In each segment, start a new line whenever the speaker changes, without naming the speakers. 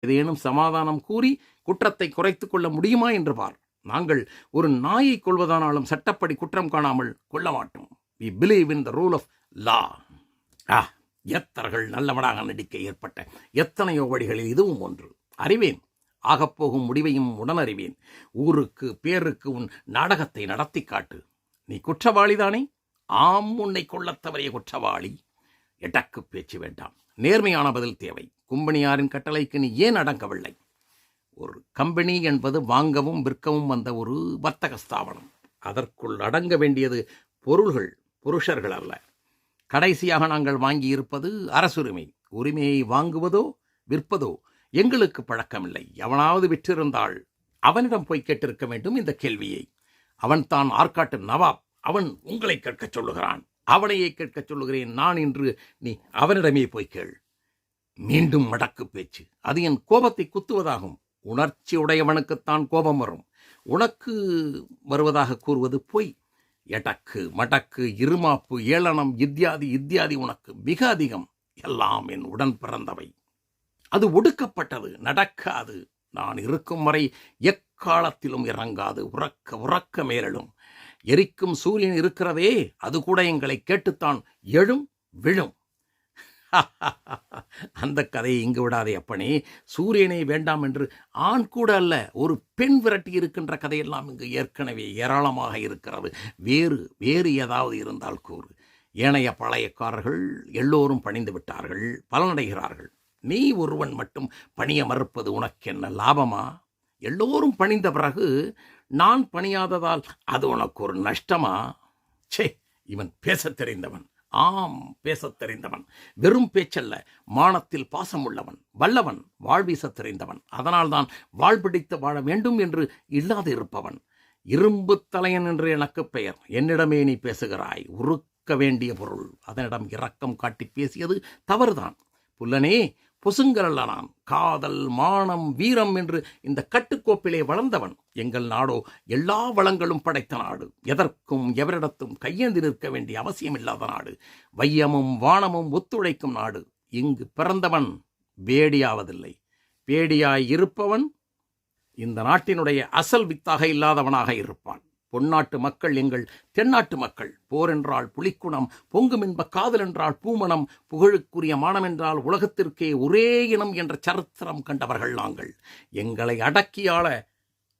ஏதேனும் சமாதானம் கூறி குற்றத்தை குறைத்துக் கொள்ள முடியுமா என்று பார். நாங்கள் ஒரு நாயை கொள்வதானாலும் சட்டப்படி குற்றம் காணாமல் கொள்ள மாட்டோம். We believe in the rule of law. எத்தர்கள் நல்லவனாக நடிக்க ஏற்பட்ட எத்தனையோ வழிகளில் இதுவும் ஒன்று. அறிவேன், ஆகப்போகும் முடிவையும் உடன் அறிவேன். ஊருக்கு பேருக்கு உன் நாடகத்தை நடத்தி காட்டு. நீ குற்றவாளிதானே? ஆம், உன்னை கொள்ளத் தவறிய குற்றவாளி. எட்டக்கு பேச்சு வேண்டாம், நேர்மையான பதில் தேவை. கும்பனியாரின் கட்டளைக்கு நீ ஏன் அடங்கவில்லை? ஒரு கம்பெனி என்பது வாங்கவும் விற்கவும் வந்த ஒரு வர்த்தக ஸ்தாபனம். அதற்குள் அடங்க வேண்டியது பொருள்கள், புருஷர்கள் அல்ல. கடைசியாக நாங்கள் வாங்கி இருப்பது அரசுரிமை. உரிமையை வாங்குவதோ விற்பதோ எங்களுக்கு பழக்கமில்லை. எவனாவது விற்றிருந்தால் அவனிடம் போய் கேட்டிருக்க வேண்டும் இந்த கேள்வியை. அவன் தான் ஆற்காட்டு நவாப். அவன் உங்களை கேட்கச் சொல்லுகிறான். அவனையே கேட்கச் சொல்லுகிறேன் நான் என்று. நீ அவனிடமே போய் கேள். மீண்டும் மடக்கு பேச்சு. அது என் கோபத்தை குத்துவதாகும். உணர்ச்சி உடையவனுக்குத்தான் கோபம் வரும். உனக்கு வருவதாக கூறுவது பொய். எடக்கு மடக்கு இருமாப்பு ஏளனம் இத்தியாதி உனக்கு மிக அதிகம். எல்லாம் என் உடன் பிறந்தவை. அது ஒடுக்கப்பட்டது, நடக்காது. நான் இருக்கும் வரை எக்காலத்திலும் இறங்காது. உறக்க மேலும் எரிக்கும் சூரியன் இருக்கிறதே, அது கூட எங்களை கேட்டுத்தான் எழும் விழும். அந்த கதையை இங்கு விடாதே அப்பனே. சூரியனை வேண்டாம் என்று ஆண் கூட அல்ல, ஒரு பெண் விரட்டி இருக்கின்ற கதையெல்லாம் இங்கு ஏற்கனவே ஏராளமாக இருக்கிறது. வேறு ஏதாவது இருந்தால் கூறு. ஏனைய பழையக்காரர்கள் எல்லோரும் பணிந்து விட்டார்கள், பலனடைகிறார்கள். நீ ஒருவன் மட்டும் பணிய மறுப்பது உனக்கென்ன லாபமா? எல்லோரும் பணிந்த பிறகு நான் பணியாததால் அது உனக்கு ஒரு நஷ்டமா? சே, இவன் பேசத் தெரிந்தவன். ஆம், பேசத் தெரிந்தவன். வெறும் பேச்சல்ல, மானத்தில் பாசம் உள்ளவன், வல்லவன், வாழ்வீசத் தெரிந்தவன். அதனால்தான் வாழ்பிடித்து வாழ வேண்டும் என்று இல்லாது இருப்பவன். இரும்பு தலையன் என்று எனக்கு பெயர். என்னிடமே நீ பேசுகிறாய். உருக்க வேண்டிய பொருள். அதனிடம் இரக்கம் காட்டி பேசியது தவறுதான். புல்லனே, பொசுங்கரல்ல நான். காதல், மானம், வீரம் என்று இந்த கட்டுக்கோப்பிலே வளர்ந்தவன். எங்கள் நாடோ எல்லா வளங்களும் படைத்த நாடு. எதற்கும் எவரிடத்தும் கையேந்தி நிற்க வேண்டிய அவசியமில்லாத நாடு. வையமும் வானமும் ஒத்துழைக்கும் நாடு. இங்கு பிறந்தவன் பேடியாவதில்லை. பேடியாய் இருப்பவன் இந்த நாட்டினுடைய அசல் வித்தாக இல்லாதவனாக இருப்பான். பொன்னாட்டு மக்கள் எங்கள் தென்னாட்டு மக்கள். போர் என்றால் புலிக்குணம், பொங்குமின்ப காதல் என்றால் பூமணம், புகழுக்குரிய மானம் என்றால் உலகத்திற்கே ஒரே இனம் என்ற சரித்திரம் கண்டவர்கள் நாங்கள். எங்களை அடக்கியாள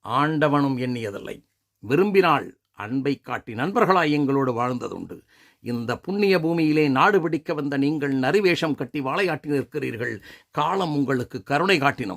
ஆண்டவனும் எண்ணியதில்லை. விரும்பினால் அன்பை காட்டி நண்பர்களாய் எங்களோடு வாழ்ந்ததுண்டு. இந்த புண்ணிய பூமியிலே நாடு பிடிக்க வந்த நீங்கள் நரிவேஷம் கட்டி வாழையாட்டி நிற்கிறீர்கள். காலம் உங்களுக்கு கருணை காட்டினும்